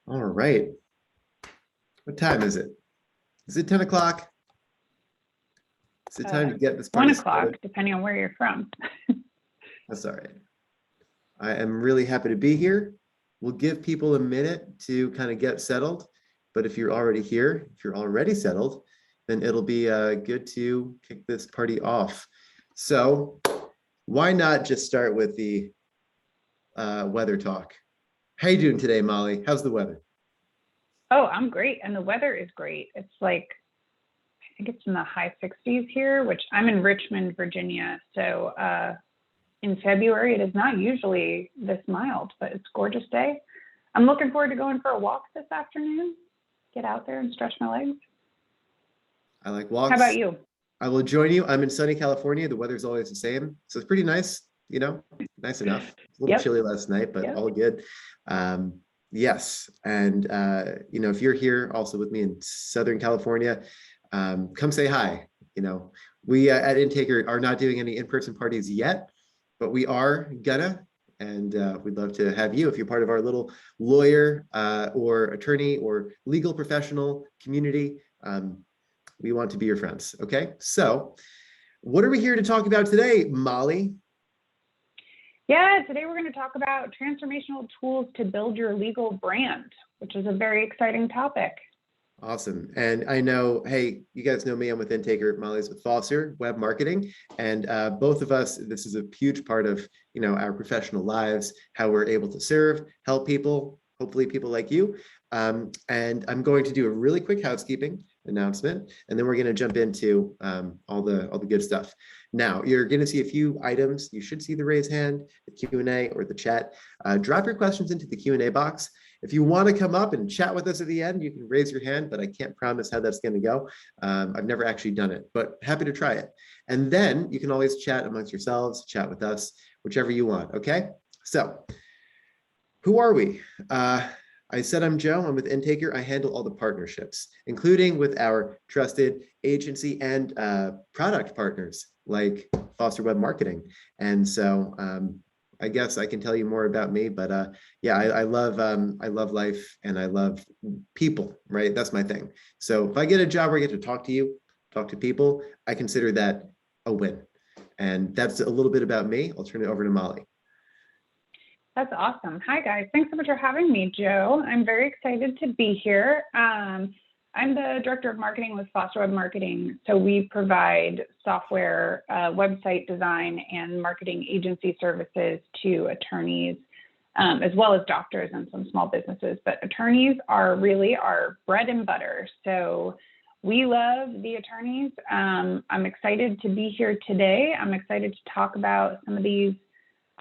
All right. What time is it? Is it 10 o'clock? Is it time to get this One party o'clock, started? depending on where you're from. That's all right. I am really happy to be here. We'll give people a minute to kind of get settled. But if you're already here, if you're already settled, then it'll be good to kick this party off. So why not just start with the weather talk? How you doing today, Molly? How's the weather? Oh, I'm great. And the weather is great. It's like, I think it's in the high 60s here, which I'm in Richmond, Virginia. So in February, it is not usually this mild, but it's a gorgeous day. I'm looking forward to going for a walk this afternoon. Get out there and stretch my legs. I like walks. How about you? I will join you. I'm in sunny California. The weather's always the same. So it's pretty nice, nice enough. A little chilly last night, but all good. Yes. And, if you're here also with me in Southern California, come say hi. We at Intake are not doing any in-person parties yet, but we are gonna, and we'd love to have you if you're part of our little lawyer or attorney or legal professional community. We want to be your friends. Okay. So what are we here to talk about today, Molly? Yeah, today we're going to talk about transformational tools to build your legal brand, which is a very exciting topic. Awesome. And I know, hey, you guys know me, I'm with Intaker, Molly's with Foster, web marketing. And both of us, this is a huge part of, our professional lives, how we're able to serve, help people, hopefully people like you. And I'm going to do a really quick housekeeping announcement, and then we're going to jump into all the good stuff. Now, you're going to see a few items. You should see the raise hand, the Q&A, or the chat. Drop your questions into the Q&A box. If you want to come up and chat with us at the end, you can raise your hand, but I can't promise how that's going to go. I've never actually done it, but happy to try it. And then you can always chat amongst yourselves, chat with us, whichever you want, okay? So, who are we? I said I'm Joe, I'm with Intaker. I handle all the partnerships, including with our trusted agency and product partners like Foster Web Marketing. And so I guess I can tell you more about me, but I love life and I love people, right? That's my thing. So if I get a job where I get to talk to you, talk to people, I consider that a win. And that's a little bit about me. I'll turn it over to Molly. That's awesome. Hi, guys. Thanks so much for having me, Joe. I'm very excited to be here. I'm the Director of Marketing with Foster Web Marketing. So we provide software, website design, and marketing agency services to attorneys, as well as doctors and some small businesses. But attorneys are really our bread and butter. So we love the attorneys. I'm excited to be here today. I'm excited to talk about some of these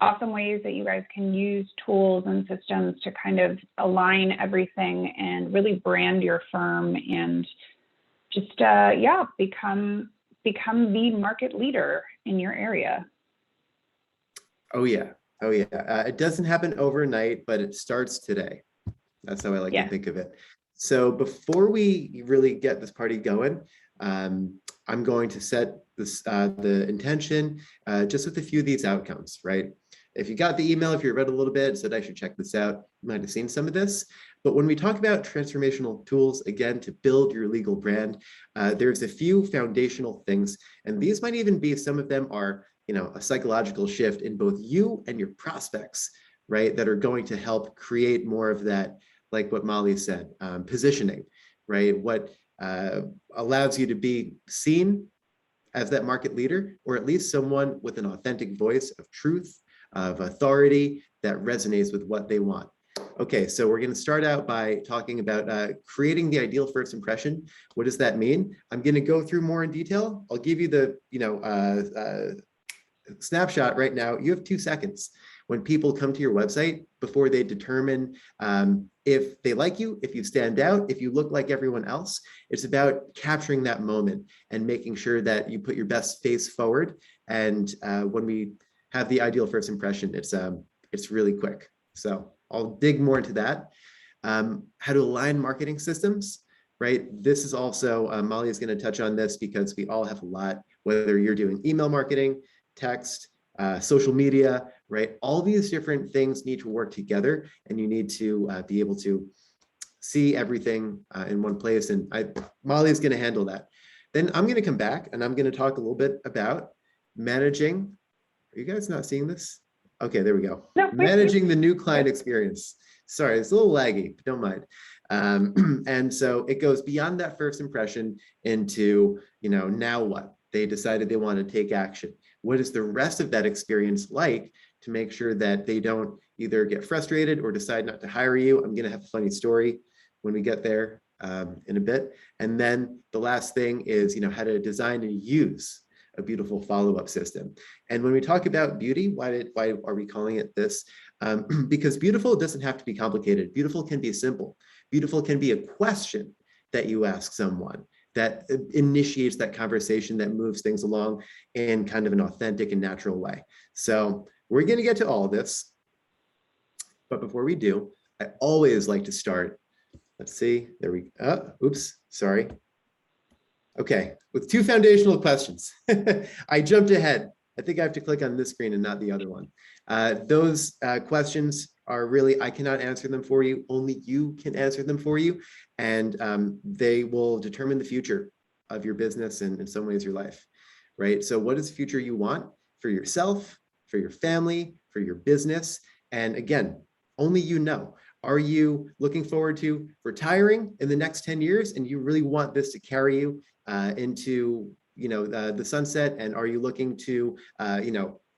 awesome ways that you guys can use tools and systems to kind of align everything and really brand your firm and just, become the market leader in your area. Oh yeah. It doesn't happen overnight, but it starts today. That's how I like to think of it. So before we really get this party going, I'm going to set this, the intention just with a few of these outcomes, right? If you got the email, if you read a little bit, said I should check this out, you might have seen some of this. But when we talk about transformational tools, again, to build your legal brand, there's a few foundational things. And these might even be, some of them are, a psychological shift in both you and your prospects, right? That are going to help create more of that, like what Molly said, positioning, right? What allows you to be seen as that market leader, or at least someone with an authentic voice of truth, of authority that resonates with what they want. Okay, so we're going to start out by talking about creating the ideal first impression. What does that mean? I'm going to go through more in detail. I'll give you the snapshot right now. You have 2 seconds. When people come to your website, before they determine if they like you, if you stand out, if you look like everyone else, it's about capturing that moment and making sure that you put your best face forward. And when we have the ideal first impression, it's really quick. So I'll dig more into that. How to align marketing systems, right? This is also, Molly is going to touch on this because we all have a lot, whether you're doing email marketing, text, social media, right? All these different things need to work together, and you need to be able to see everything in one place. And Molly's going to handle that. Then I'm going to come back and I'm going to talk a little bit about managing. Are you guys not seeing this? Okay, there we go. No, Managing the new client experience. Sorry, it's a little laggy, but don't mind. And so it goes beyond that first impression into, now what? They decided they want to take action. What is the rest of that experience like to make sure that they don't either get frustrated or decide not to hire you? I'm going to have a funny story when we get there in a bit. And then the last thing is, how to design and use a beautiful follow-up system. And when we talk about beauty, why are we calling it this? Because beautiful doesn't have to be complicated. Beautiful can be simple. Beautiful can be a question that you ask someone that initiates that conversation, that moves things along in kind of an authentic and natural way. So we're going to get to all of this. But before we do, I always like to start. Let's see, there we go. Oops, sorry. Okay, with two foundational questions. I jumped ahead. I think I have to click on this screen and not the other one. Those questions are really, I cannot answer them for you. Only you can answer them for you. And they will determine the future of your business and in some ways your life, right? So what is the future you want for yourself, for your family, for your business? And again, only you know. Are you looking forward to retiring in the next 10 years and you really want this to carry you into the sunset? And are you looking to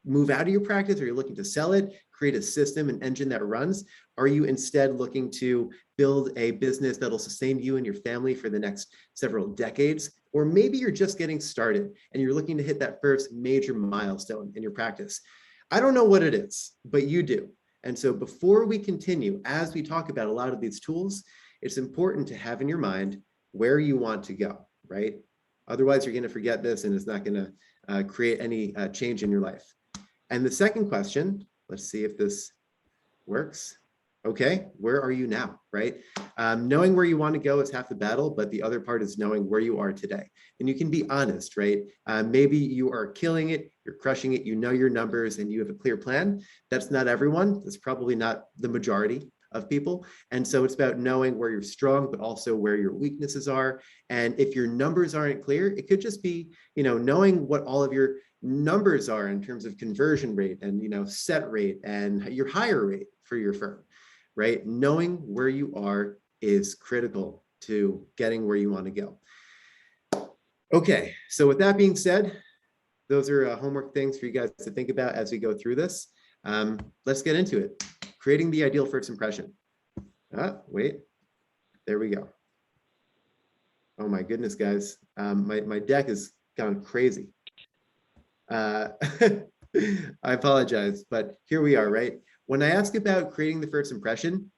move out of your practice? Are you looking to sell it, create a system, an engine that runs? Are you instead looking to build a business that'll sustain you and your family for the next several decades? Or maybe you're just getting started and you're looking to hit that first major milestone in your practice. I don't know what it is, but you do. And so before we continue, as we talk about a lot of these tools, it's important to have in your mind where you want to go, right? Otherwise, you're going to forget this and it's not going to create any change in your life. And the second question, let's see if this works. Okay, where are you now, right? Knowing where you want to go is half the battle, but the other part is knowing where you are today. And you can be honest, right? Maybe you are killing it, you're crushing it, you know your numbers, and you have a clear plan. That's not everyone. That's probably not the majority of people. And so it's about knowing where you're strong, but also where your weaknesses are. And if your numbers aren't clear, it could just be, knowing what all of your numbers are in terms of conversion rate and, set rate and your hire rate for your firm. Right? Knowing where you are is critical to getting where you want to go. Okay, so with that being said, those are homework things for you guys to think about as we go through this. Let's get into it. Creating the ideal first impression. Wait, there we go. Oh my goodness, guys. My deck has gone crazy. I apologize, but here we are, right? When I ask about creating the first impression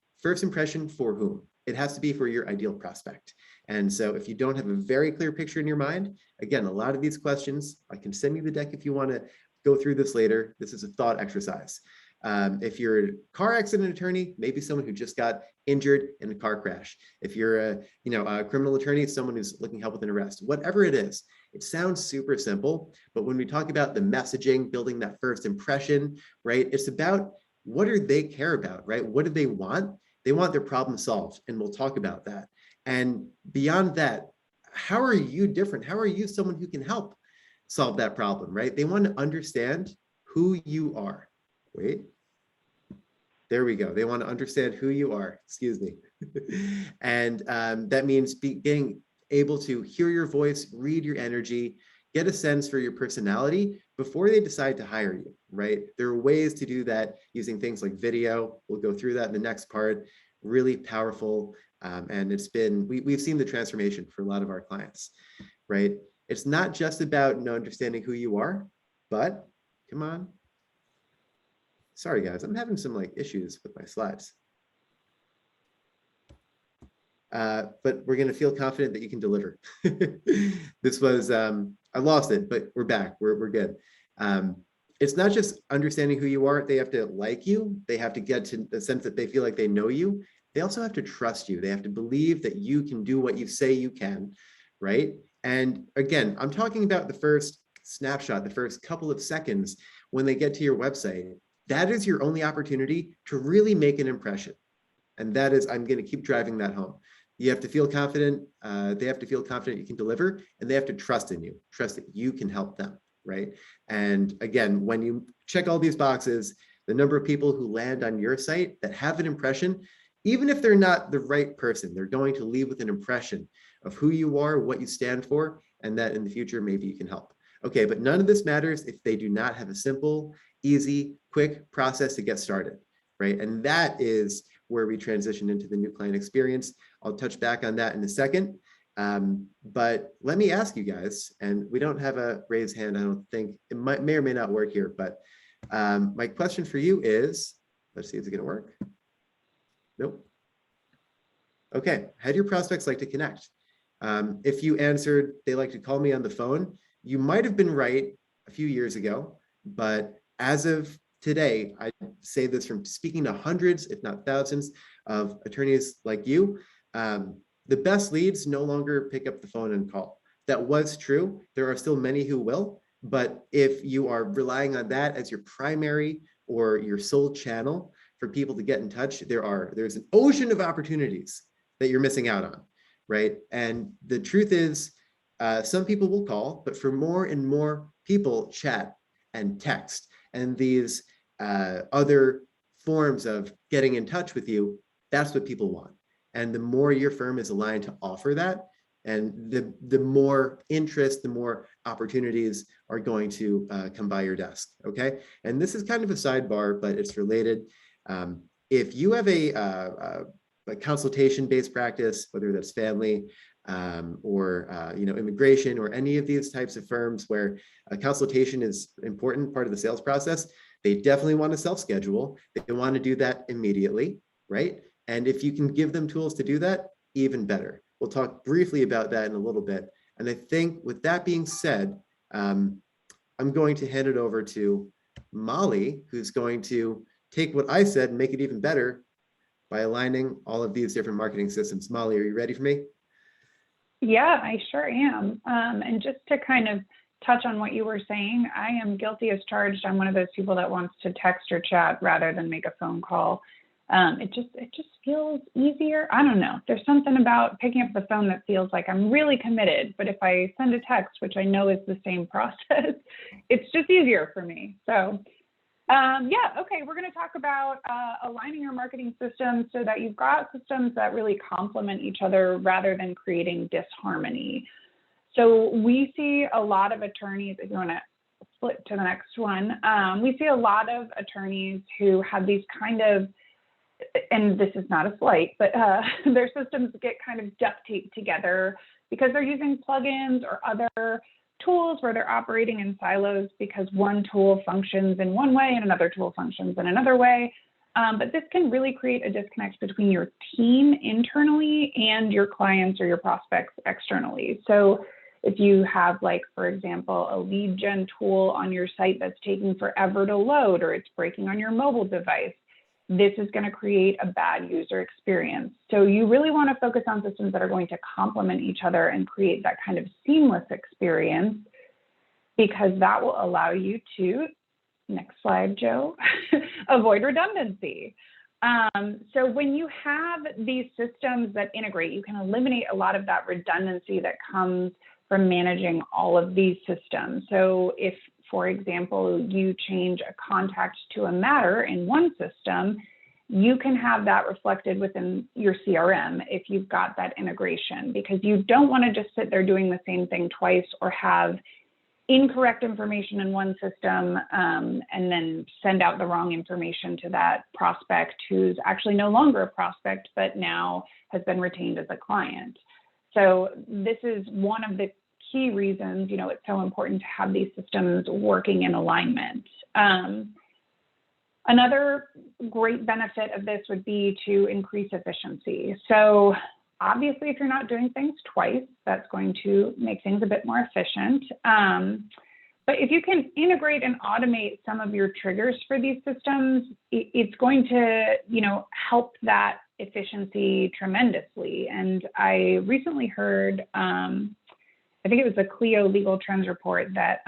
for whom? It has to be for your ideal prospect. And so if you don't have a very clear picture in your mind, again, a lot of these questions, I can send you the deck if you want to go through this later. This is a thought exercise. If you're a car accident attorney, maybe someone who just got injured in a car crash. If you're a criminal attorney, someone who's looking help with an arrest, whatever it is, it sounds super simple. But when we talk about the messaging, building that first impression, right, it's about what do they care about, right? What do they want? They want their problem solved, and we'll talk about that. And beyond that, how are you different? How are you someone who can help solve that problem, right? They want to understand who you are. Wait, there we go. They want to understand who you are, excuse me. And that means being able to hear your voice, read your energy, get a sense for your personality before they decide to hire you, right? There are ways to do that using things like video. We'll go through that in the next part. Really powerful. And we've seen the transformation for a lot of our clients, right? It's not just about understanding who you are, but come on. Sorry, guys, I'm having some issues with my slides. But we're going to feel confident that you can deliver. This was, I lost it, but we're back. We're good. It's not just understanding who you are. They have to like you. They have to get to the sense that they feel like they know you. They also have to trust you. They have to believe that you can do what you say you can, right? And again, I'm talking about the first snapshot, the first couple of seconds when they get to your website. That is your only opportunity to really make an impression. And that is, I'm going to keep driving that home. You have to feel confident. They have to feel confident you can deliver, and they have to trust in you, trust that you can help them, right? And again, when you check all these boxes, the number of people who land on your site that have an impression, even if they're not the right person, they're going to leave with an impression of who you are, what you stand for, and that in the future, maybe you can help. Okay, but none of this matters if they do not have a simple, easy, quick process to get started, right? And that is where we transition into the new client experience. I'll touch back on that in a second. But let me ask you guys, and we don't have a raised hand, I don't think. It may or may not work here, but my question for you is, let's see, is it gonna work? Nope. Okay, how do your prospects like to connect? If you answered, they like to call me on the phone, you might have been right a few years ago, but as of today, I say this from speaking to hundreds, if not thousands, of attorneys like you, the best leads no longer pick up the phone and call. That was true. There are still many who will, but if you are relying on that as your primary or your sole channel for people to get in touch, there's an ocean of opportunities that you're missing out on, right? And the truth is, some people will call, but for more and more people, chat and text and these other forms of getting in touch with you, that's what people want. And the more your firm is aligned to offer that, and the more interest, the more opportunities are going to come by your desk, okay? And this is kind of a sidebar, but it's related. If you have a consultation-based practice, whether that's family or immigration or any of these types of firms where a consultation is an important part of the sales process, they definitely want to self-schedule. They want to do that immediately, right? And if you can give them tools to do that, even better. We'll talk briefly about that in a little bit. And I think with that being said, I'm going to hand it over to Molly, who's going to take what I said and make it even better by aligning all of these different marketing systems. Molly, are you ready for me? Yeah, I sure am. And just to kind of touch on what you were saying, I am guilty as charged. I'm one of those people that wants to text or chat rather than make a phone call. It just feels easier. I don't know. There's something about picking up the phone that feels like I'm really committed. But if I send a text, which I know is the same process, it's just easier for me. So yeah, okay, we're going to talk about aligning your marketing systems so that you've got systems that really complement each other rather than creating disharmony. So we see a lot of attorneys, if you want to flip to the next one, we see a lot of attorneys who have these kind of, and this is not a slight, but their systems get kind of duct taped together because they're using plugins or other tools where they're operating in silos because one tool functions in one way and another tool functions in another way. But this can really create a disconnect between your team internally and your clients or your prospects externally. So if you have, like, for example, a lead gen tool on your site that's taking forever to load or it's breaking on your mobile device, this is going to create a bad user experience. So you really want to focus on systems that are going to complement each other and create that kind of seamless experience, because that will allow you to, next slide, Joe, avoid redundancy. So when you have these systems that integrate, you can eliminate a lot of that redundancy that comes from managing all of these systems. So if, for example, you change a contact to a matter in one system, you can have that reflected within your CRM if you've got that integration, because you don't want to just sit there doing the same thing twice or have incorrect information in one system and then send out the wrong information to that prospect who's actually no longer a prospect, but now has been retained as a client. So this is one of the key reasons, it's so important to have these systems working in alignment. Another great benefit of this would be to increase efficiency. So obviously, if you're not doing things twice, that's going to make things a bit more efficient. But if you can integrate and automate some of your triggers for these systems, it's going to, help that efficiency tremendously. And I recently heard, I think it was the Clio Legal Trends report, that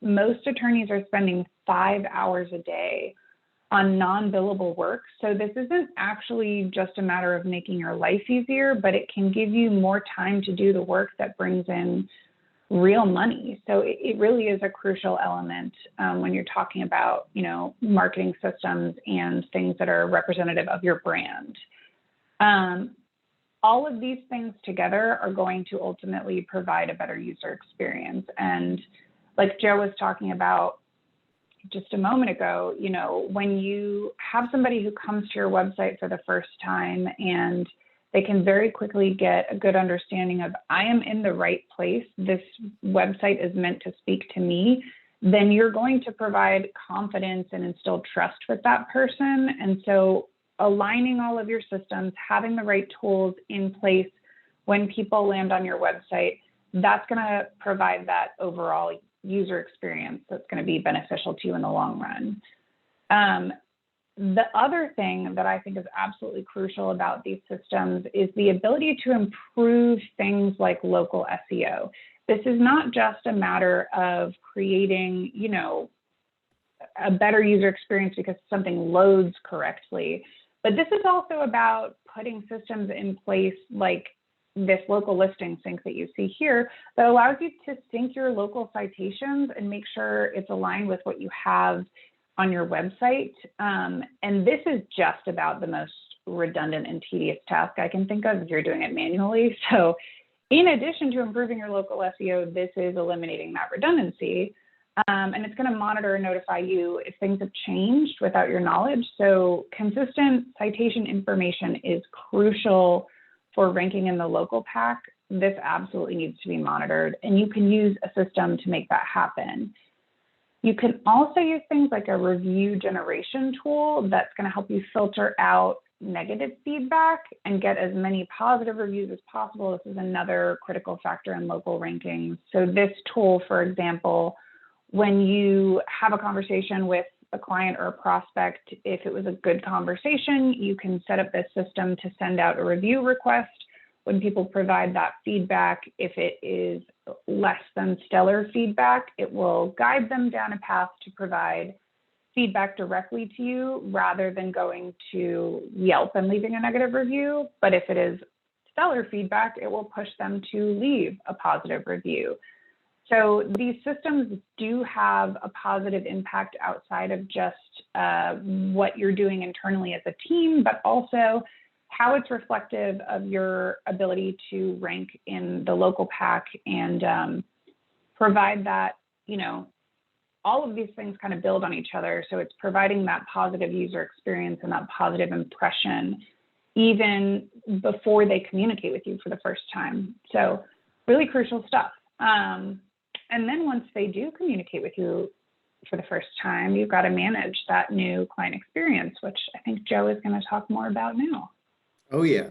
most attorneys are spending 5 hours a day on non-billable work. So this isn't actually just a matter of making your life easier, but it can give you more time to do the work that brings in real money. So it really is a crucial element when you're talking about, marketing systems and things that are representative of your brand. All of these things together are going to ultimately provide a better user experience. And like Joe was talking about just a moment ago, when you have somebody who comes to your website for the first time and they can very quickly get a good understanding of, I am in the right place, this website is meant to speak to me, then you're going to provide confidence and instill trust with that person. And so aligning all of your systems, having the right tools in place when people land on your website, that's going to provide that overall user experience that's going to be beneficial to you in the long run. The other thing that I think is absolutely crucial about these systems is the ability to improve things like local SEO. This is not just a matter of creating, a better user experience because something loads correctly, but this is also about putting systems in place like this local listing sync that you see here that allows you to sync your local citations and make sure it's aligned with what you have on your website. And this is just about the most redundant and tedious task I can think of if you're doing it manually. So in addition to improving your local SEO, this is eliminating that redundancy. And it's going to monitor and notify you if things have changed without your knowledge. So consistent citation information is crucial for ranking in the local pack. This absolutely needs to be monitored, and you can use a system to make that happen. You can also use things like a review generation tool that's going to help you filter out negative feedback and get as many positive reviews as possible. This is another critical factor in local rankings. So this tool, for example, when you have a conversation with a client or a prospect, if it was a good conversation, you can set up this system to send out a review request. When people provide that feedback, if it is less than stellar feedback, it will guide them down a path to provide feedback directly to you rather than going to Yelp and leaving a negative review. But if it is stellar feedback, it will push them to leave a positive review. So these systems do have a positive impact outside of just what you're doing internally as a team, but also how it's reflective of your ability to rank in the local pack and provide that, all of these things kind of build on each other. So it's providing that positive user experience and that positive impression even before they communicate with you for the first time. So really crucial stuff. And then once they do communicate with you for the first time, you've got to manage that new client experience, which I think Joe is going to talk more about now. Oh, yeah.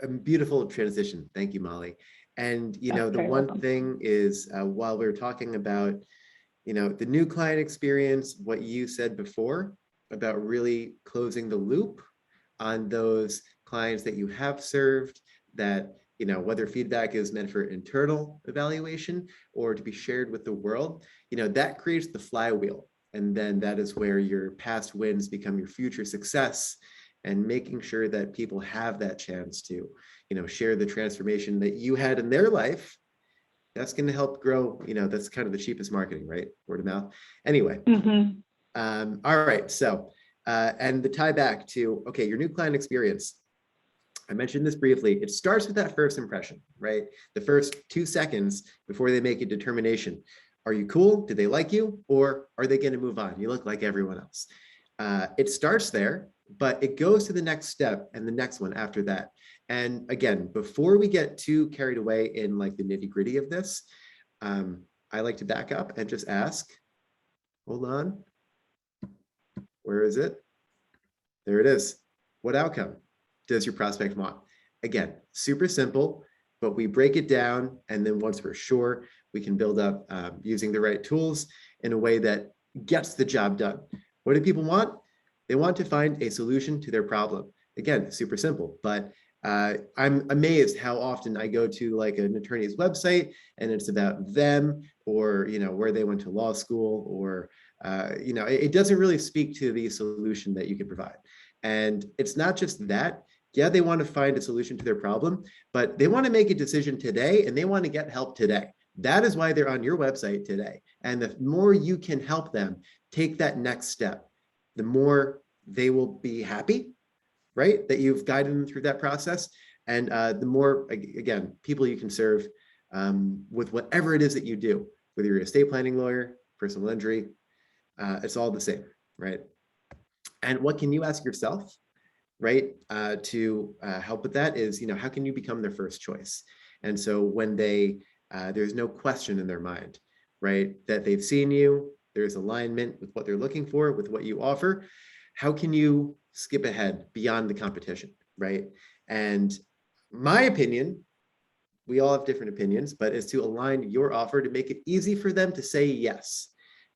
A beautiful transition. Thank you, Molly. And, the one thing is while we're talking about, the new client experience, what you said before about really closing the loop on those clients that you have served, that, whether feedback is meant for internal evaluation or to be shared with the world, that creates the flywheel. And then that is where your past wins become your future success, and making sure that people have that chance to, share the transformation that you had in their life. That's going to help grow, that's kind of the cheapest marketing, right? Word of mouth. Anyway. All right. So, and the tie back to, okay, your new client experience. I mentioned this briefly. It starts with that first impression, right? The first 2 seconds before they make a determination. Are you cool? Do they like you? Or are they going to move on? You look like everyone else. It starts there, but it goes to the next step and the next one after that. And again, before we get too carried away in like the nitty gritty of this, I like to back up and just ask, hold on, where is it? There it is. What outcome does your prospect want? Again, super simple, but we break it down. And then once we're sure, we can build up using the right tools in a way that gets the job done. What do people want? They want to find a solution to their problem. Again, super simple, but I'm amazed how often I go to like an attorney's website and it's about them, or where they went to law school, or it doesn't really speak to the solution that you can provide. And it's not just that. Yeah, they want to find a solution to their problem, but they want to make a decision today and they want to get help today. That is why they're on your website today. And the more you can help them take that next step, the more they will be happy, right? That you've guided them through that process. And the more, again, people you can serve with whatever it is that you do, whether you're an estate planning lawyer, personal injury, it's all the same, right? And what can you ask yourself, right, to help with that is, how can you become their first choice? And so when there's no question in their mind, right, that they've seen you, there's alignment with what they're looking for, with what you offer, how can you skip ahead beyond the competition, right? And my opinion, we all have different opinions, but is to align your offer to make it easy for them to say yes.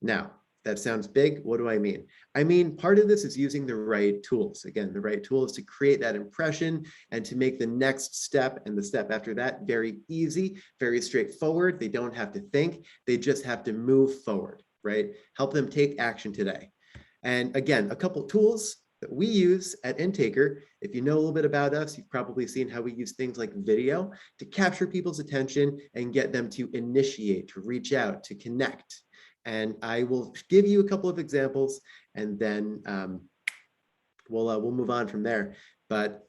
Now, that sounds big. What do I mean? I mean, part of this is using the right tools. Again, the right tools to create that impression and to make the next step and the step after that very easy, very straightforward. They don't have to think. They just have to move forward, right? Help them take action today. And again, a couple tools that we use at Intaker. If you know a little bit about us, you've probably seen how we use things like video to capture people's attention and get them to initiate, to reach out, to connect. And I will give you a couple of examples, and then we'll move on from there. But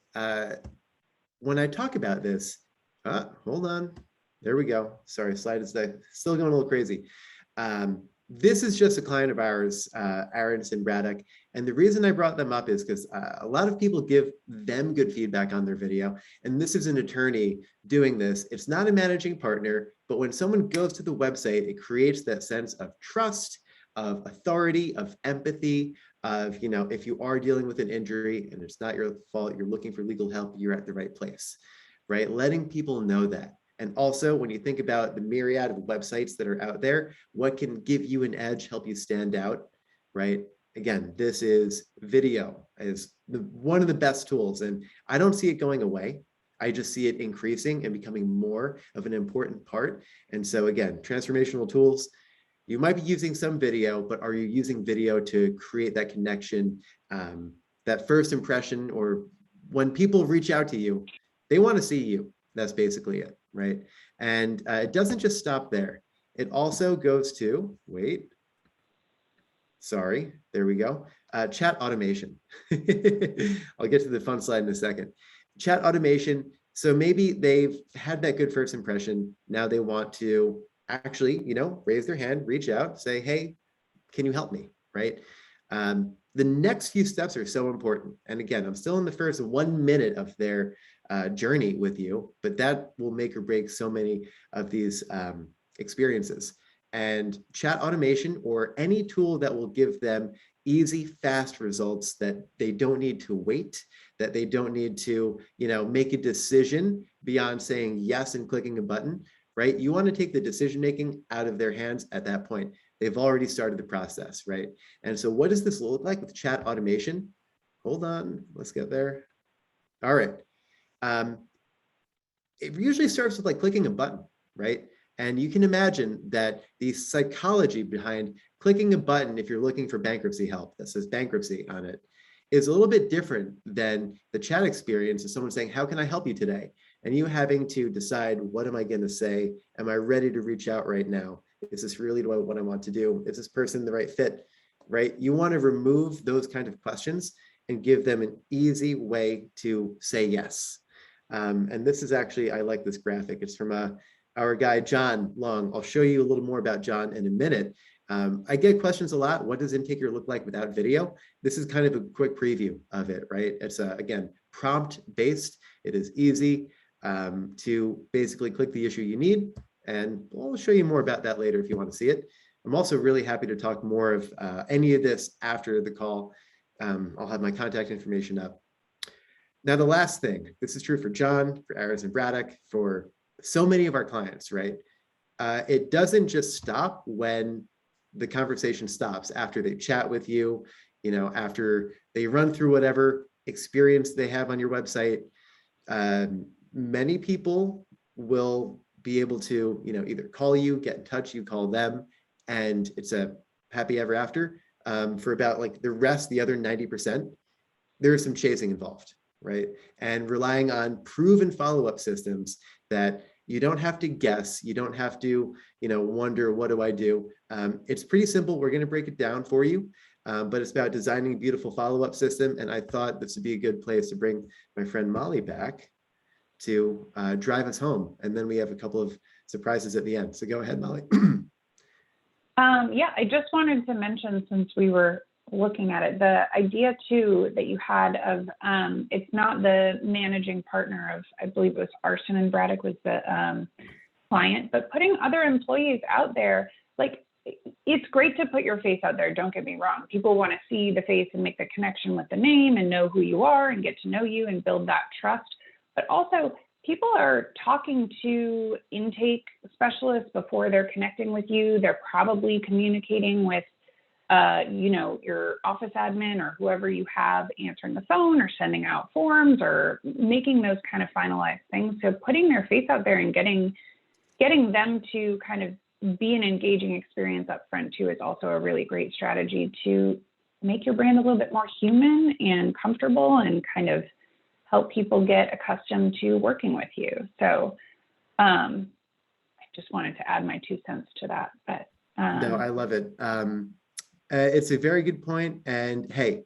when I talk about this, hold on, there we go. Sorry, slide is still going a little crazy. This is just a client of ours, Aronson Braddock. And the reason I brought them up is because a lot of people give them good feedback on their video. And this is an attorney doing this. It's not a managing partner, but when someone goes to the website, it creates that sense of trust, of authority, of empathy, of, if you are dealing with an injury and it's not your fault, you're looking for legal help, you're at the right place, right? Letting people know that. And also, when you think about the myriad of websites that are out there, what can give you an edge, help you stand out, right? Again, this is video is one of the best tools, and I don't see it going away. I just see it increasing and becoming more of an important part. And so again, transformational tools, you might be using some video, but are you using video to create that connection, that first impression, or when people reach out to you, they want to see you. That's basically it, right? And it doesn't just stop there. It also goes to, there we go. Chat automation. I'll get to the fun slide in a second. Chat automation. So maybe they've had that good first impression. Now they want to actually, raise their hand, reach out, say, hey, can you help me, right? The next few steps are so important. And again, I'm still in the first 1 minute of their journey with you, but that will make or break so many of these experiences. And chat automation, or any tool that will give them easy, fast results that they don't need to wait, that they don't need to, make a decision beyond saying yes and clicking a button, right? You want to take the decision-making out of their hands at that point. They've already started the process, right? And so what does this look like with chat automation? Hold on, let's get there. All right. It usually starts with clicking a button, right? And you can imagine that the psychology behind clicking a button, if you're looking for bankruptcy help that says bankruptcy on it, is a little bit different than the chat experience of someone saying, how can I help you today? And you having to decide, what am I going to say? Am I ready to reach out right now? Is this really what I want to do? Is this person the right fit, right? You want to remove those kind of questions and give them an easy way to say yes. And this is actually, I like this graphic. It's from our guy, John Long. I'll show you a little more about John in a minute. I get questions a lot. What does Intaker look like without video? This is kind of a quick preview of it, right? It's again, prompt based. It is easy to basically click the issue you need. And I'll show you more about that later if you want to see it. I'm also really happy to talk more of any of this after the call. I'll have my contact information up. Now, the last thing, this is true for John, for Aronson Braddock, for so many of our clients, right? It doesn't just stop when the conversation stops, after they chat with you, after they run through whatever experience they have on your website. Many people will be able to, either call you, get in touch, you call them, and it's a happy ever after. For about like the rest, the other 90%, there is some chasing involved, right? And relying on proven follow-up systems that you don't have to guess, you don't have to, wonder, what do I do? It's pretty simple. We're going to break it down for you, but it's about designing a beautiful follow-up system. And I thought this would be a good place to bring my friend Molly back to drive us home. And then we have a couple of surprises at the end. So go ahead, Molly. Yeah, I just wanted to mention, since we were looking at it, the idea too that you had of it's not the managing partner of, I believe it was Arson and Braddock was the client, but putting other employees out there. Like, it's great to put your face out there, don't get me wrong. People want to see the face and make the connection with the name and know who you are and get to know you and build that trust. But also, people are talking to intake specialists before they're connecting with you. They're probably communicating with, your office admin or whoever you have answering the phone or sending out forms or making those kind of finalized things. So putting their face out there and getting them to kind of be an engaging experience up front too is also a really great strategy to make your brand a little bit more human and comfortable and kind of help people get accustomed to working with you. So I just wanted to add my 2 cents to that. But no, I love it. It's a very good point. And hey,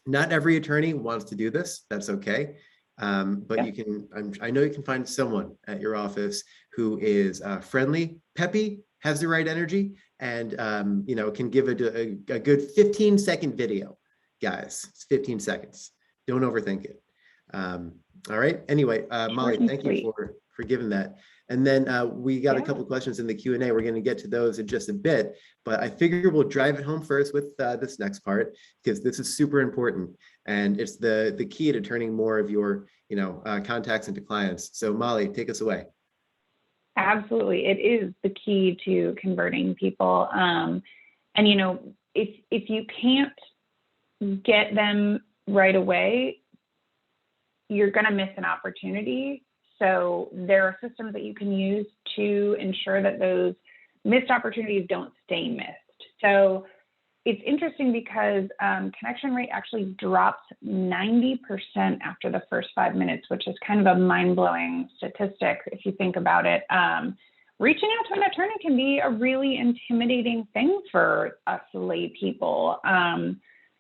not every attorney wants to do this. That's okay. But yeah. you can, I know you can find someone at your office who is friendly, peppy, has the right energy, and can give a good 15-second video. Guys, it's 15 seconds. Don't overthink it. All right. Anyway, Molly, thank you for giving that. And then we got a couple questions in the Q&A. We're going to get to those in just a bit, but I figure we'll drive it home first with this next part, because this is super important and it's the key to turning more of your contacts into clients. So Molly, take us away. Absolutely, it is the key to converting people. And if you can't get them right away, you're going to miss an opportunity. So there are systems that you can use to ensure that those missed opportunities don't stay missed. So it's interesting because connection rate actually drops 90% after the first 5 minutes, which is kind of a mind-blowing statistic if you think about it. Reaching out to an attorney can be a really intimidating thing for us lay people.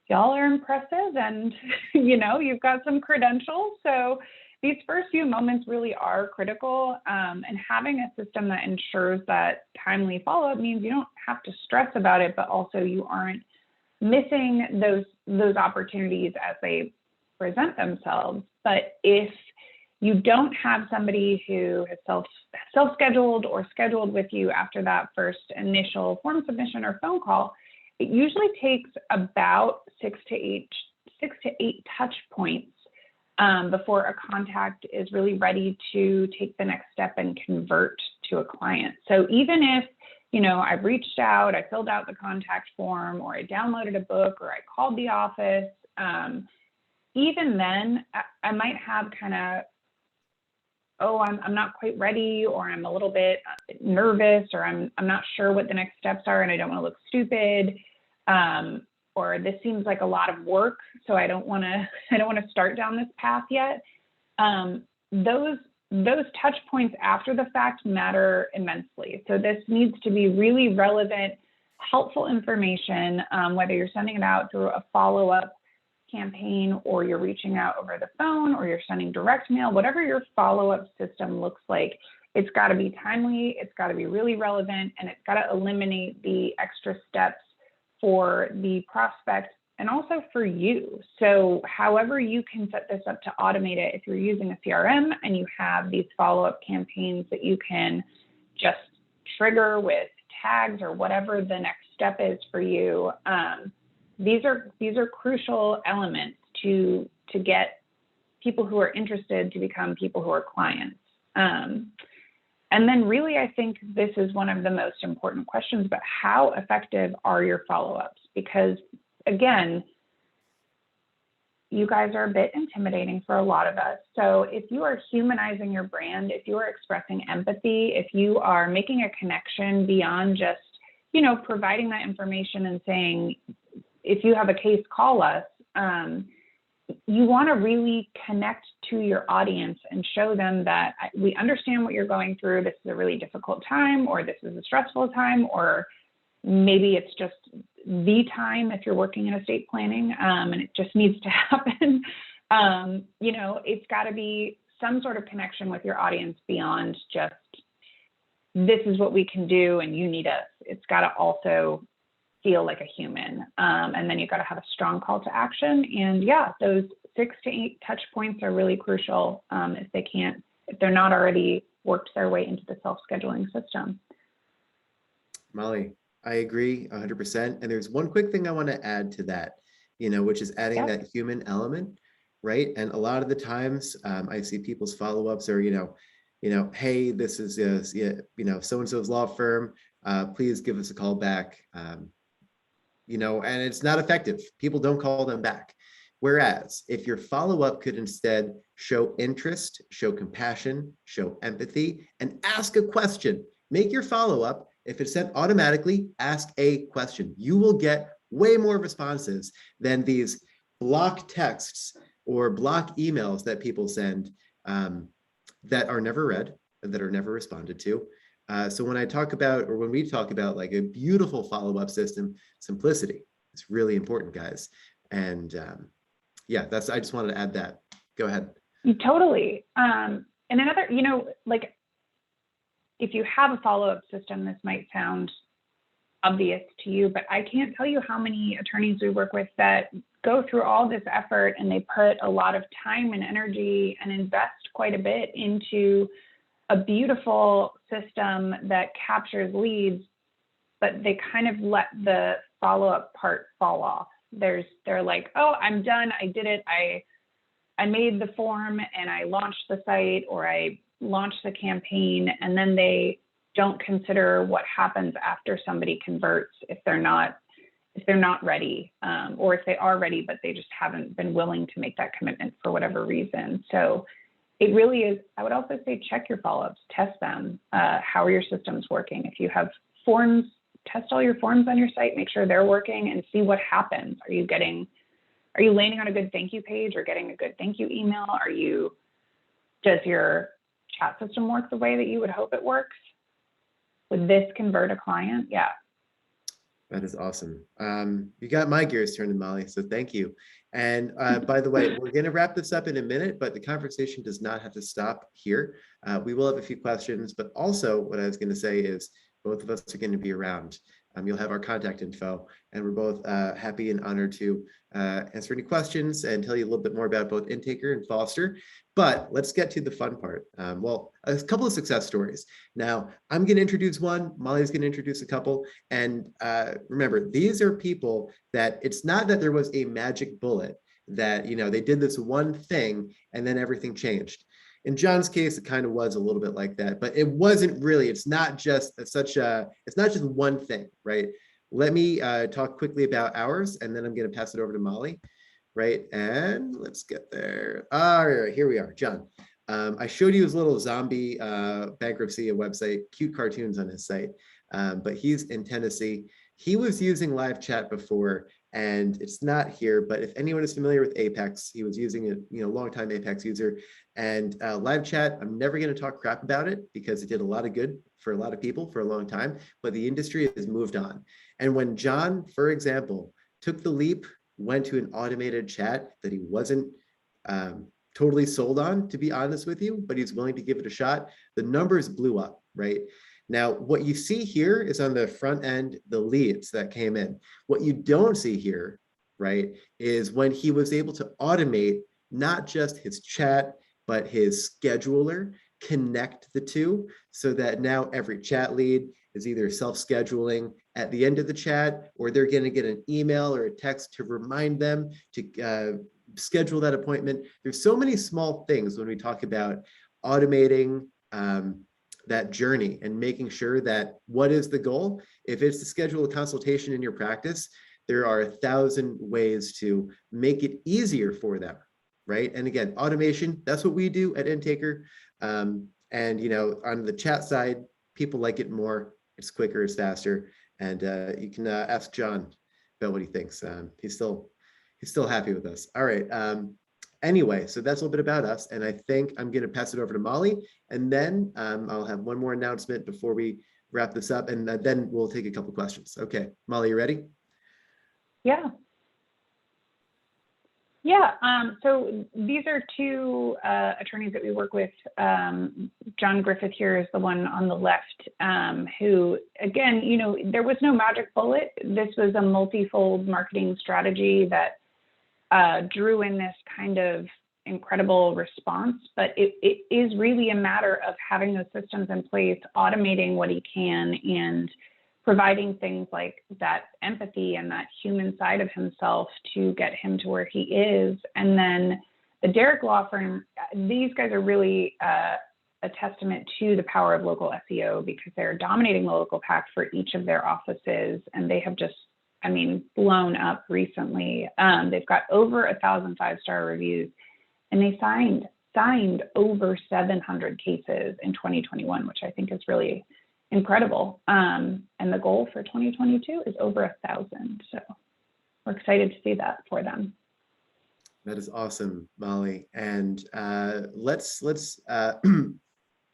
Y'all are impressive and, you've got some credentials. So these first few moments really are critical. And having a system that ensures that timely follow-up means you don't have to stress about it, but also you aren't missing those opportunities as they present themselves. But if you don't have somebody who has self-scheduled or scheduled with you after that first initial form submission or phone call, it usually takes about 6 to 8 touch points before a contact is really ready to take the next step and convert to a client. So even if, I've reached out, I filled out the contact form, or I downloaded a book, or I called the office, even then I might have kind of, I'm not quite ready, or I'm a little bit nervous, or I'm not sure what the next steps are and I don't want to look stupid. Or this seems like a lot of work, so I don't want to start down this path yet. Those touch points after the fact matter immensely. So this needs to be really relevant, helpful information, whether you're sending it out through a follow-up campaign, or you're reaching out over the phone, or you're sending direct mail, whatever your follow-up system looks like. It's got to be timely, it's got to be really relevant, and it's got to eliminate the extra steps for the prospect and also for you. So however you can set this up to automate it, if you're using a CRM and you have these follow-up campaigns that you can just trigger with tags or whatever the next step is for you, these are crucial elements to get people who are interested to become people who are clients. And then really, I think this is one of the most important questions, but how effective are your follow-ups? Because again, you guys are a bit intimidating for a lot of us. So if you are humanizing your brand, if you are expressing empathy, if you are making a connection beyond just, providing that information and saying, if you have a case, call us. You want to really connect to your audience and show them that we understand what you're going through. This is a really difficult time, or this is a stressful time, or maybe it's just the time if you're working in estate planning, and it just needs to happen. It's got to be some sort of connection with your audience beyond just, this is what we can do and you need us. It's got to also feel like a human. And then you've got to have a strong call to action. And yeah, those 6 to 8 touch points are really crucial if they're not already worked their way into the self-scheduling system. Molly, I agree 100%. And there's one quick thing I want to add to that, which is adding that human element, right? And a lot of the times I see people's follow-ups are, hey, this is, so-and-so's law firm, please give us a call back. And it's not effective. People don't call them back. Whereas if your follow-up could instead show interest, show compassion, show empathy, and ask a question, make your follow-up, if it's sent automatically, ask a question. You will get way more responses than these block texts or block emails that people send that are never read and that are never responded to. So when we talk about like a beautiful follow-up system, simplicity is really important, guys. And I just wanted to add that. Go ahead. Totally. And another, if you have a follow-up system, this might sound obvious to you, but I can't tell you how many attorneys we work with that go through all this effort and they put a lot of time and energy and invest quite a bit into a beautiful system that captures leads, but they kind of let the follow-up part fall off. They're like, oh, I'm done. I did it. I made the form and I launched the site, or I launched the campaign, and then they don't consider what happens after somebody converts if they're not ready, or if they are ready, but they just haven't been willing to make that commitment for whatever reason. So it really is, I would also say, check your follow-ups, test them. How are your systems working? If you have forms, test all your forms on your site, make sure they're working, and see what happens. Are you landing on a good thank you page or getting a good thank you email? Does your chat system work the way that you would hope it works? Would this convert a client? Yeah. That is awesome. You got my gears turning, Molly, so thank you. And by the way, we're going to wrap this up in a minute, but the conversation does not have to stop here. We will have a few questions, but also what I was going to say is both of us are going to be around. You'll have our contact info, and we're both happy and honored to answer any questions and tell you a little bit more about both Intaker and Foster. But let's get to the fun part. A couple of success stories. Now, I'm going to introduce one, Molly's going to introduce a couple. And remember, these are people that it's not that there was a magic bullet that, they did this one thing and then everything changed. In John's case, it kind of was a little bit like that, but it wasn't really. It's not just one thing, right? Let me talk quickly about ours, and then I'm going to pass it over to Molly, right? And let's get there. All right, here we are, John. I showed you his little zombie bankruptcy website, cute cartoons on his site, but he's in Tennessee. He was using live chat before, and it's not here, but if anyone is familiar with Apex, he was using it, longtime Apex user. And live chat, I'm never going to talk crap about it because it did a lot of good for a lot of people for a long time, but the industry has moved on. And when John, for example, took the leap, went to an automated chat that he wasn't totally sold on, to be honest with you, but he's willing to give it a shot, the numbers blew up, right? Now, what you see here is on the front end, the leads that came in. What you don't see here, right, is when he was able to automate not just his chat, but his scheduler, connect the two so that now every chat lead is either self-scheduling at the end of the chat, or they're going to get an email or a text to remind them to schedule that appointment. There's so many small things when we talk about automating that journey and making sure that what is the goal? If it's to schedule a consultation in your practice, there are 1,000 ways to make it easier for them, right? And again, automation, that's what we do at Intaker. And on the chat side, people like it more. It's quicker, it's faster. And you can ask John about what he thinks. He's still happy with us. All right. Anyway, so that's a little bit about us. And I think I'm going to pass it over to Molly. And then I'll have one more announcement before we wrap this up. And then we'll take a couple questions. Okay. Molly, you ready? Yeah. Yeah, so these are two attorneys that we work with. John Griffith here is the one on the left, who, again, you know, there was no magic bullet. This was a multifold marketing strategy that drew in this kind of incredible response, but it is really a matter of having those systems in place, automating what he can, and providing things like that empathy and that human side of himself to get him to where he is. And then the Derrick Law Firm, these guys are really a testament to the power of local SEO, because they're dominating the local pack for each of their offices. And they have just, I mean, blown up recently. They've got over 1,000 5-star reviews, and they signed over 700 cases in 2021, which I think is really incredible. And the goal for 2022 is over 1,000. So we're excited to see that for them. That is awesome, Molly. And let's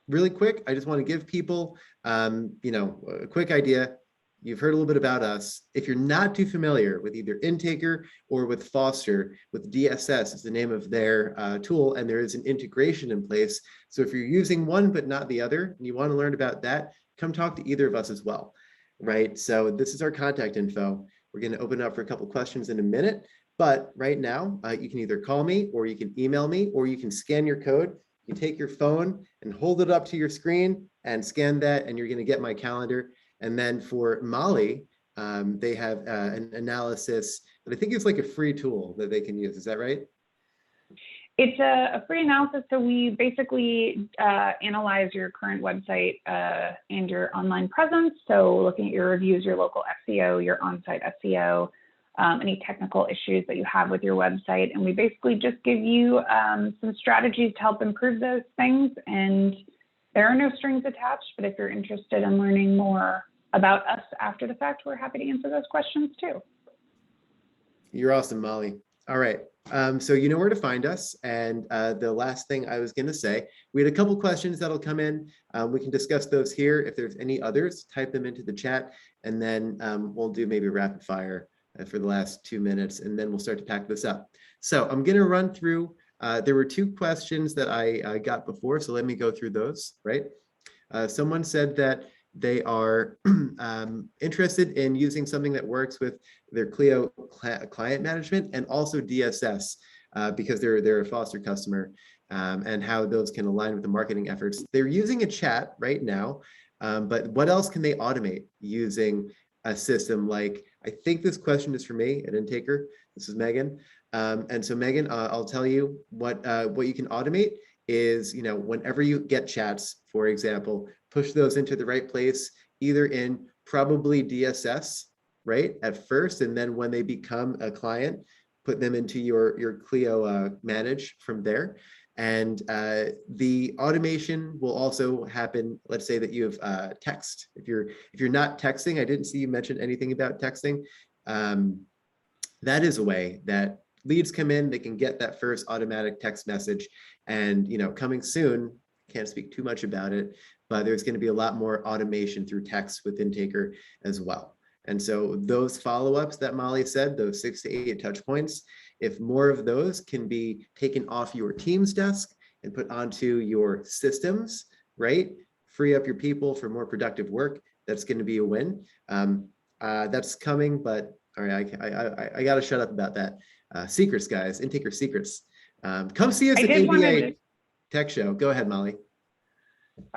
really quick, I just want to give people, you know, a quick idea. You've heard a little bit about us. If you're not too familiar with either Intaker or with Foster, with DSS is the name of their tool, and there is an integration in place. So if you're using one but not the other, and you want to learn about that, come talk to either of us as well, right? So this is our contact info. We're going to open up for a couple questions in a minute, but right now you can either call me, or you can email me, or you can scan your code. You take your phone and hold it up to your screen and scan that, and you're going to get my calendar. And then for Molly, they have an analysis that I think is like a free tool that they can use. Is that right? It's a free analysis. So we basically analyze your current website and your online presence. So looking at your reviews, your local SEO, your on-site SEO, any technical issues that you have with your website. And we basically just give you some strategies to help improve those things. And there are no strings attached, but if you're interested in learning more about us after the fact, we're happy to answer those questions too. You're awesome, Molly. All right. So you know where to find us. And the last thing I was going to say, we had a couple questions that'll come in. We can discuss those here. If there's any others, type them into the chat, and then we'll do maybe rapid fire for the last 2 minutes, and then we'll start to pack this up. So I'm going to run through, there were 2 questions that I got before, so let me go through those, right? Someone said that they are interested in using something that works with their Clio client management and also DSS because they're a Foster customer, and how those can align with the marketing efforts. They're using a chat right now, but what else can they automate using a system like, I think this question is for me at Intaker. This is Megan. And so Megan, I'll tell you what you can automate is, you know, whenever you get chats, for example, push those into the right place, either in probably DSS, right, at first, and then when they become a client, put them into your Clio manage from there. And the automation will also happen. Let's say that you have text. If you're not texting, I didn't see you mention anything about texting. That is a way that leads come in, they can get that first automatic text message. And, you know, coming soon, can't speak too much about it, but there's going to be a lot more automation through text with Intaker as well. And so those follow-ups that Molly said, those 6 to 8 touch points, if more of those can be taken off your team's desk and put onto your systems, right? Free up your people for more productive work, that's going to be a win. That's coming, but all right, I got to shut up about that. Secrets, guys, Intaker secrets. Come see us at ABA Tech Show. Go ahead, Molly.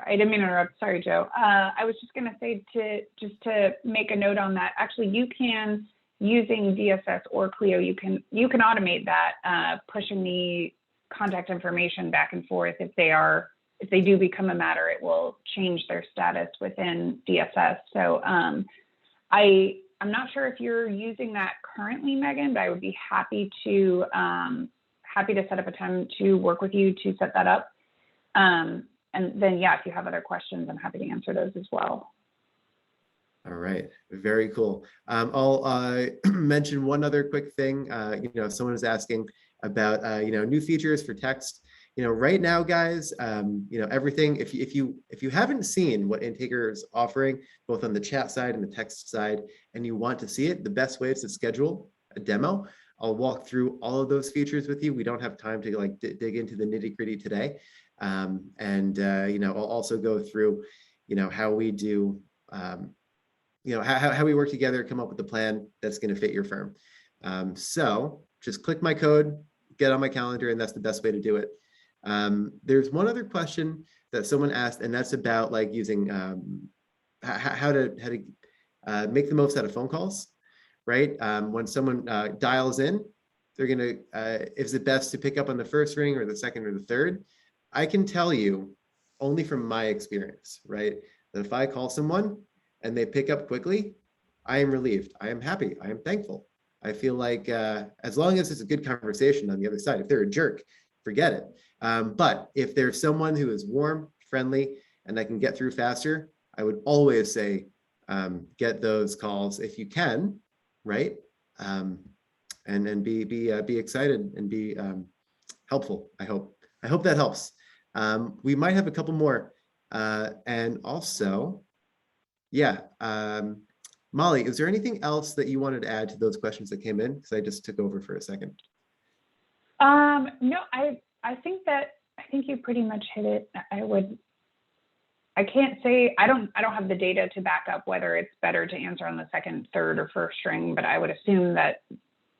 I didn't mean to interrupt. Sorry, Joe. I was just going to say to make a note on that. Actually, you can, using DSS or Clio, you can automate that, pushing the contact information back and forth. If they do become a matter, it will change their status within DSS. So I'm not sure if you're using that currently, Megan, but I would be happy to set up a time to work with you to set that up. And then, yeah, if you have other questions, I'm happy to answer those as well. All right, very cool. I'll mention one other quick thing. Someone was asking about new features for text. Right now, guys, everything. If you haven't seen what Intaker is offering, both on the chat side and the text side, and you want to see it, the best way is to schedule a demo. I'll walk through all of those features with you. We don't have time to dig into the nitty gritty today, I'll also go through, how we do. How we work together, come up with a plan that's going to fit your firm. So just click my code, get on my calendar, and that's the best way to do it. There's one other question that someone asked, and that's about like using how to make the most out of phone calls, right? When someone dials in, they're gonna, is it best to pick up on the first ring or the second or the third? I can tell you only from my experience, right? That if I call someone and they pick up quickly, I am relieved. I am happy. I am thankful. I feel like as long as it's a good conversation on the other side, if they're a jerk, forget it. But if there's someone who is warm, friendly, and I can get through faster, I would always say get those calls if you can, right? And be excited and be helpful. I hope that helps. We might have a couple more, and also. Yeah. Molly, is there anything else that you wanted to add to those questions that came in? Because I just took over for a second. No, I think you pretty much hit it. I can't say, I don't have the data to back up whether it's better to answer on the second, third, or first string, but I would assume that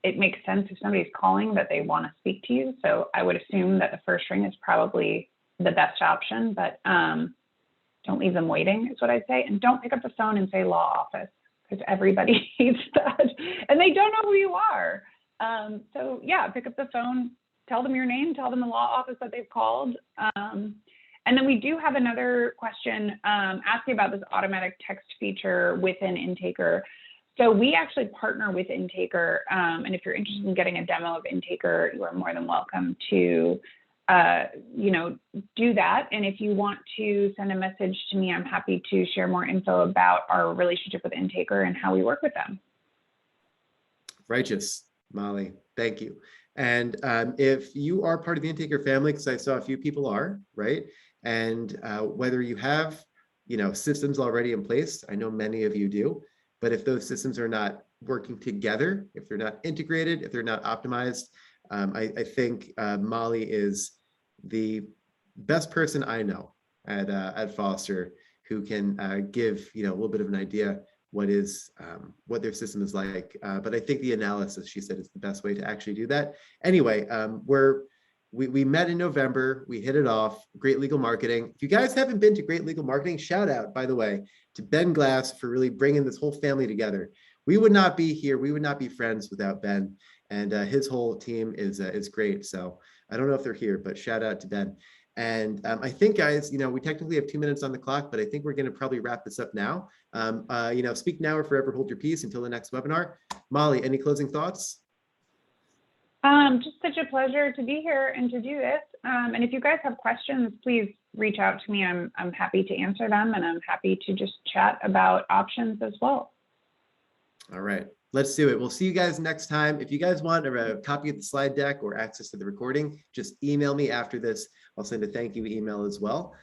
it makes sense if somebody's calling that they want to speak to you. So I would assume that the first string is probably the best option, but don't leave them waiting is what I'd say. And don't pick up the phone and say law office, because everybody hates that and they don't know who you are. So yeah, pick up the phone, tell them your name, tell them the law office that they've called. And then we do have another question asking about this automatic text feature within Intaker. So we actually partner with Intaker. And if you're interested in getting a demo of Intaker, you are more than welcome to do that. And if you want to send a message to me, I'm happy to share more info about our relationship with Intaker and how we work with them. Righteous, Molly, thank you. And if you are part of the Intaker family, because I saw a few people are, right? And whether you have, systems already in place, I know many of you do, but if those systems are not working together, if they're not integrated, if they're not optimized, I think Molly is the best person I know at Foster who can give a little bit of an idea what their system is like. But I think the analysis, she said, is the best way to actually do that. Anyway, we met in November. We hit it off. Great Legal Marketing. If you guys haven't been to Great Legal Marketing, shout out, by the way, to Ben Glass for really bringing this whole family together. We would not be here. We would not be friends without Ben. And his whole team is great. So I don't know if they're here, but shout out to Ben. And I think, guys, we technically have 2 minutes on the clock, but I think we're going to probably wrap this up now. Speak now or forever hold your peace until the next webinar. Molly, any closing thoughts? Just such a pleasure to be here and to do this. And if you guys have questions, please reach out to me. I'm happy to answer them, and I'm happy to just chat about options as well. All right, let's do it. We'll see you guys next time. If you guys want a copy of the slide deck or access to the recording, just email me after this. I'll send a thank you email as well.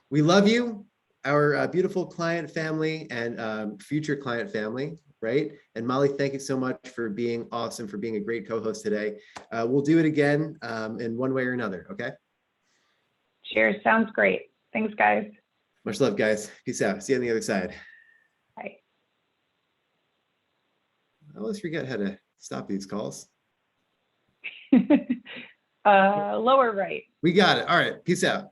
We love you, our beautiful client family and future client family, right? And Molly, thank you so much for being awesome, for being a great co-host today. We'll do it again in one way or another, okay? Cheers, sounds great. Thanks, guys. Much love, guys. Peace out. See you on the other side. Bye. I always forget how to stop these calls. Lower right. We got it. All right. Peace out.